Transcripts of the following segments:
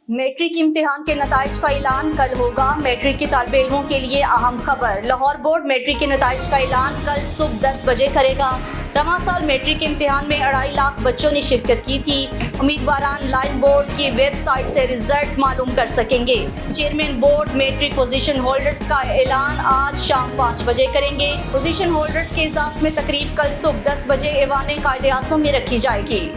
Matric इम्तिहान के नताइज का ऐलान कल होगा। मैट्रिक के तालिबे इल्मों के लिए अहम खबर। लाहौर बोर्ड मैट्रिक के नताइज का ऐलान कल सुबह 10 बजे करेगा। रवां साल मैट्रिक के इम्तिहान में 2.5 लाख बच्चों ने शिरकत की थी। उम्मीदवारान लाइन बोर्ड की वेबसाइट से रिजल्ट मालूम कर सकेंगे। Chairman board matric position holders का ऐलान आज शाम 5 बजे करेंगे। पोजीशन होल्डर्स के इजाफ में तकरीब कल सुबह 10 बजे ऐवान कायदे आज़म में रखी जाएगी।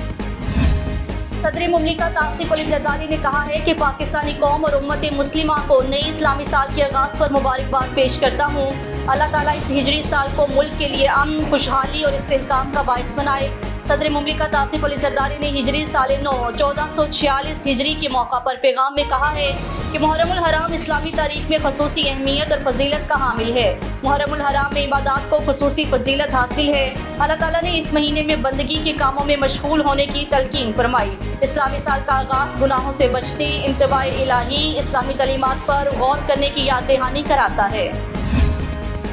सदर मुमलिकत आसिफ अली जरदारी ने कहा है कि पाकिस्तानी कौम और उम्मत मुस्लिमा को नई इस्लामी साल के आगाज़ पर मुबारकबाद पेश करता हूँ। अल्लाह ताला इस हिजरी साल को मुल्क के लिए अमन, खुशहाली और इस्तेहकाम का बाइस बनाए। सदर मुमलिकत आसिफ अली जरदारी ने हिजरी साल नौ 1446 हिजरी के मौका पर पैगाम में कहा है कि मुहर्रमुल हराम इस्लामी तारीख में खसूसी अहमियत और फजीलत का हामिल है। मुहर्रमुल हराम में इबादत को खसूसी फजीलत हासिल है। अल्लाह ताला ने इस महीने में बंदगी के कामों में मशगूल होने की तलकीन फरमाई। इस्लामी साल का आगाज़ गुनाहों से बचने, इंतबाए इलाही, इस्लामी तलीमात पर गौर करने की याद दहानी कराता है।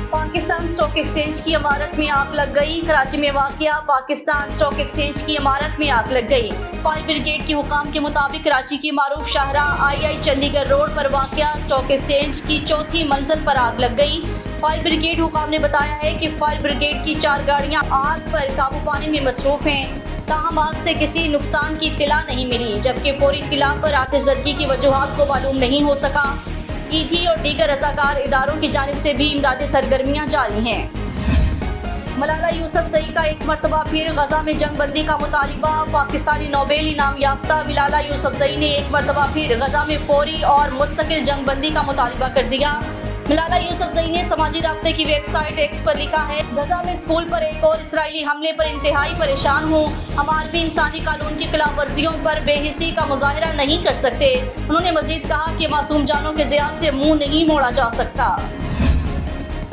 पाकिस्तान स्टॉक एक्सचेंज की इमारत में आग लग गई। कराची में वाक़या पाकिस्तान स्टॉक एक्सचेंज की इमारत में आग लग गई। फायर ब्रिगेड के हुकाम के मुताबिक कराची की मारूफ शाहराह II चंडीगढ़ रोड पर वाक़या स्टॉक एक्सचेंज की चौथी मंजिल पर आग लग गई। फायर ब्रिगेड हुकाम ने बताया है कि फायर ब्रिगेड की 4 गाड़ियां आग पर काबू पाने में मसरूफ हैं। ताहम आग से किसी नुकसान की इत्तला नहीं मिली, जबकि फौरी इत्तला पर आतिशज़दगी की वजूहात को मालूम नहीं हो सका। ईदी और दीगर रज़ाकार इदारों की जानिब से भी इमदादी सरगर्मियाँ जारी हैं। मलाला यूसुफज़ई का एक मरतबा फिर गजा में जंग बंदी का मुतालिबा। पाकिस्तानी नोबेल इनाम याफ्ता मलाला यूसुफज़ई ने एक मरतबा फिर गजा में फौरी और मुस्तकिल जंग बंदी का मुतालिबा कर दिया। मलाला यूसुफज़ई ने समाजी राब्ते की वेबसाइट एक्स पर लिखा है, गजा में स्कूल पर एक और इसराइली हमले पर इंतहाई परेशान हूँ। हम आलमी इंसानी कानून की खिलाफ वर्जियों पर बेहिसी का मुजाहरा नहीं कर सकते। उन्होंने मजीद कहा कि मासूम जानों के ज़िया से मुंह नहीं मोड़ा जा सकता।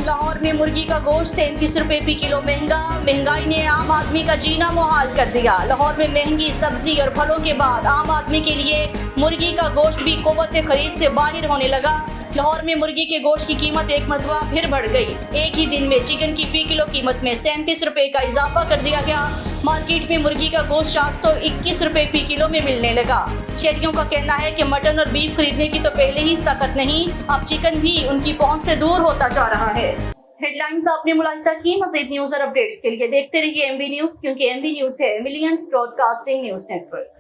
लाहौर में मुर्गी का गोश्त 37 रुपए फी किलो महंगा। महंगाई ने आम आदमी का जीना मुहाल कर दिया। लाहौर में महंगी सब्जी और फलों के बाद आम आदमी के लिए मुर्गी का गोश्त भी क़ुव्वत खरीद से बाहर होने लगा। लाहौर में मुर्गी के गोश्त की कीमत एक मरतबा फिर बढ़ गई। एक ही दिन में चिकन की फी किलो कीमत में 37 रुपए का इजाफा कर दिया गया। मार्केट में मुर्गी का गोश्त 421 रुपए फी किलो में मिलने लगा। शहरियों का कहना है कि मटन और बीफ खरीदने की तो पहले ही ताकत नहीं, अब चिकन भी उनकी पहुंच से दूर होता जा रहा है। हेडलाइंस आपने मुलाहिजा की। मज़ीद न्यूज़ और अपडेट्स के लिए देखते रहिए MB न्यूज़, क्योंकि MB न्यूज़ है मिलियंस ब्रॉडकास्टिंग न्यूज़ नेटवर्क।